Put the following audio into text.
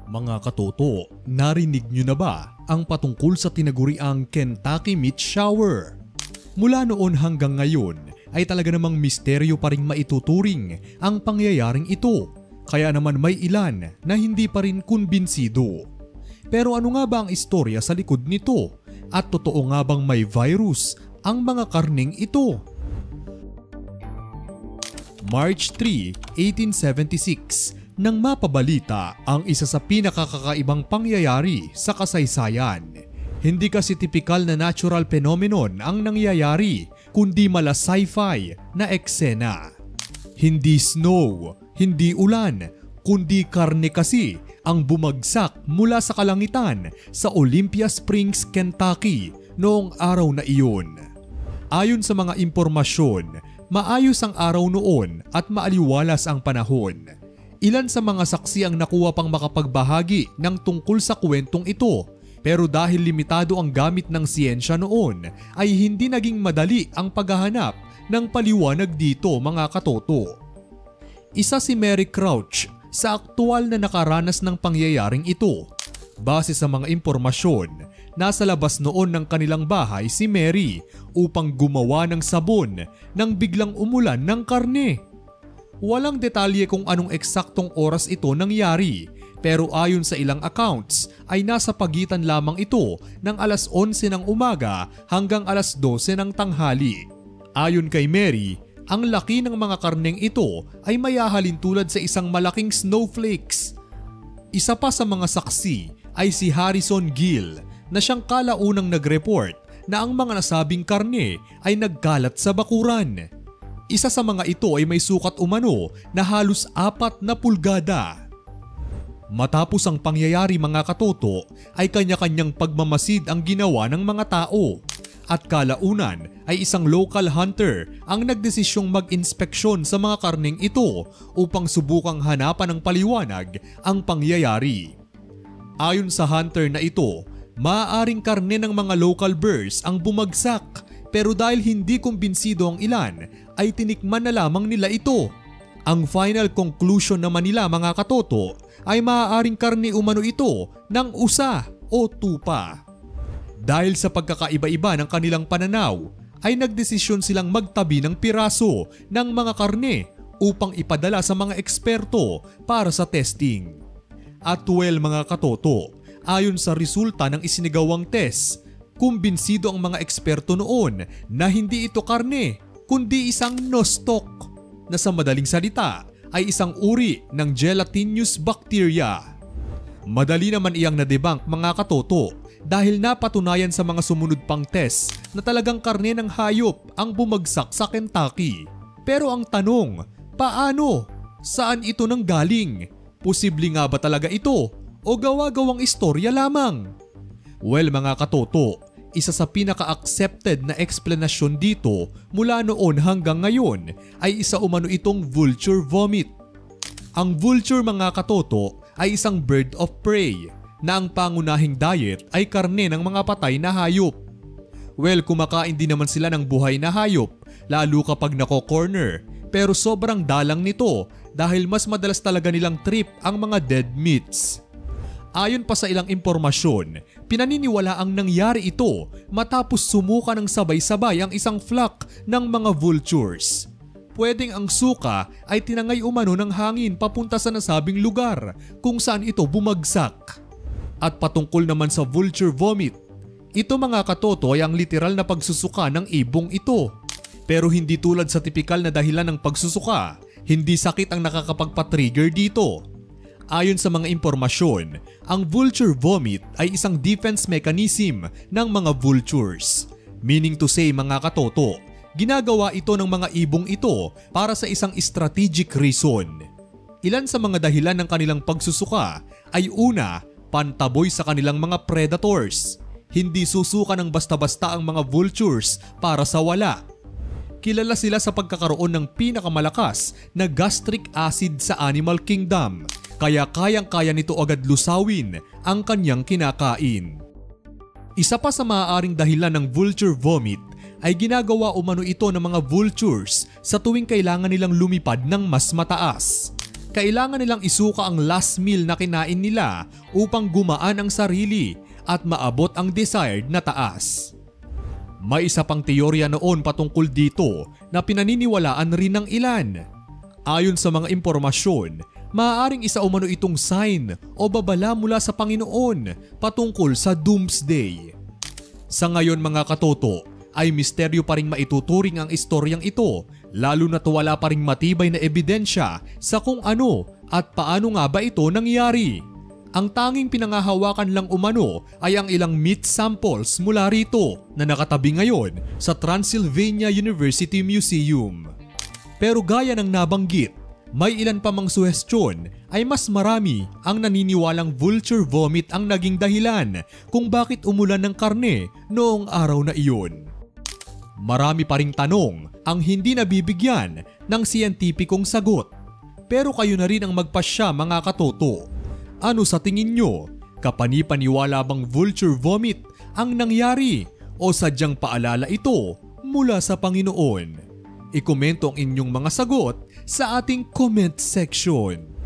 Mga katoto, narinig nyo na ba ang patungkol sa tinaguriang Kentucky Meat Shower? Mula noon hanggang ngayon ay talaga namang misteryo pa ring maituturing ang pangyayaring ito. Kaya naman may ilan na hindi pa rin kumbinsido. Pero ano nga ba ang istorya sa likod nito? At totoo nga bang may virus ang mga karning ito? March 3, 1876 nang mapabalita ang isa sa pinakakakaibang pangyayari sa kasaysayan. Hindi kasi tipikal na natural phenomenon ang nangyayari, kundi mala sci-fi na eksena. Hindi snow, hindi ulan, kundi karne kasi ang bumagsak mula sa kalangitan sa Olympia Springs, Kentucky noong araw na iyon. Ayon sa mga impormasyon, maayos ang araw noon at maaliwalas ang panahon. Ilan sa mga saksi ang nakuha pang makapagbahagi ng tungkol sa kwentong ito, pero dahil limitado ang gamit ng siyensya noon ay hindi naging madali ang paghahanap ng paliwanag dito, mga katoto. Isa si Mary Crouch sa aktual na nakaranas ng pangyayaring ito. Base sa mga impormasyon, nasa labas noon ng kanilang bahay si Mary upang gumawa ng sabon nang biglang umulan ng karne. Walang detalye kung anong eksaktong oras ito nangyari, pero ayon sa ilang accounts ay nasa pagitan lamang ito ng alas 11 ng umaga hanggang alas 12 ng tanghali. Ayon kay Mary, ang laki ng mga karneng ito ay mayahalin tulad sa isang malaking snowflakes. Isa pa sa mga saksi ay si Harrison Gill na siyang kalaunang nag-report na ang mga nasabing karne ay nagkalat sa bakuran. Isa sa mga ito ay may sukat umano na halos 4 na pulgada. Matapos ang pangyayari, mga katoto, ay kanya-kanyang pagmamasid ang ginawa ng mga tao. At kalaunan ay isang local hunter ang nagdesisyong mag-inspeksyon sa mga karneng ito upang subukang hanapan ng paliwanag ang pangyayari. Ayon sa hunter na ito, maaaring karne ng mga local bears ang bumagsak, pero dahil hindi kumbinsido ang ilan, ay tinikman na lamang nila ito. Ang final conclusion naman nila, mga katoto, ay maaaring karne umano ito ng usa o tupa. Dahil sa pagkakaiba-iba ng kanilang pananaw, ay nagdesisyon silang magtabi ng piraso ng mga karne upang ipadala sa mga eksperto para sa testing. At well, mga katoto, ayon sa resulta ng isinigawang test, kumbinsido ang mga eksperto noon na hindi ito karne, kundi isang nostoc na sa madaling salita ay isang uri ng gelatinous bacteria. Madali naman iyang na-debunk, mga katoto, dahil napatunayan sa mga sumunod pang test na talagang karne ng hayop ang bumagsak sa Kentucky. Pero ang tanong, paano? Saan ito nanggaling? Posible nga ba talaga ito o gawa-gawang istorya lamang? Well, mga katoto, isa sa pinaka-accepted na eksplanasyon dito mula noon hanggang ngayon ay isa umano itong vulture vomit. Ang vulture, mga katoto, ay isang bird of prey na ang pangunahing diet ay karne ng mga patay na hayop. Well, kumakain din naman sila ng buhay na hayop, lalo kapag nako-corner, pero sobrang dalang nito dahil mas madalas talaga nilang trip ang mga dead meats. Ayon pa sa ilang impormasyon, pinaniniwala ang nangyari ito matapos sumuka ng sabay-sabay ang isang flock ng mga vultures. Pwedeng ang suka ay tinangay umano ng hangin papunta sa nasabing lugar kung saan ito bumagsak. At patungkol naman sa vulture vomit, ito, mga katoto, ay ang literal na pagsusuka ng ibong ito. Pero hindi tulad sa tipikal na dahilan ng pagsusuka, hindi sakit ang nakakapagpa-trigger dito. Ayon sa mga impormasyon, ang vulture vomit ay isang defense mechanism ng mga vultures. Meaning to say, mga katoto, ginagawa ito ng mga ibong ito para sa isang strategic reason. Ilan sa mga dahilan ng kanilang pagsusuka ay una, pantaboy sa kanilang mga predators. Hindi susuka ng basta-basta ang mga vultures para sa wala. Kilala sila sa pagkakaroon ng pinakamalakas na gastric acid sa animal kingdom, kaya kayang-kaya nito agad lusawin ang kanyang kinakain. Isa pa sa maaaring dahilan ng vulture vomit ay ginagawa umano ito ng mga vultures sa tuwing kailangan nilang lumipad ng mas mataas. kailangan nilang isuka ang last meal na kinain nila upang gumaan ang sarili at maabot ang desired na taas. May isa pang teorya noon patungkol dito na pinaniniwalaan rin ng ilan. Ayon sa mga impormasyon, maaaring isa umano itong sign o babala mula sa Panginoon patungkol sa doomsday. Sa ngayon mga katoto, ay misteryo pa ring maituturing ang istoryang ito, lalo na't wala pa ring matibay na ebidensya sa kung ano at paano nga ba ito nangyari. Ang tanging pinangahawakan lang umano ay ang ilang meat samples mula rito na nakatabi ngayon sa Transylvania University Museum. Pero gaya ng nabanggit, may ilan pa mang suhestyon ay mas marami ang naniniwalang vulture vomit ang naging dahilan kung bakit umulan ng karne noong araw na iyon. Marami pa ring tanong ang hindi nabibigyan ng siyentipikong sagot. Pero kayo na rin ang magpasya mga katoto. Ano sa tingin nyo? Kapanipaniwala bang vulture vomit ang nangyari o sadyang paalala ito mula sa Panginoon? Ikomento ang inyong mga sagot sa ating comment section.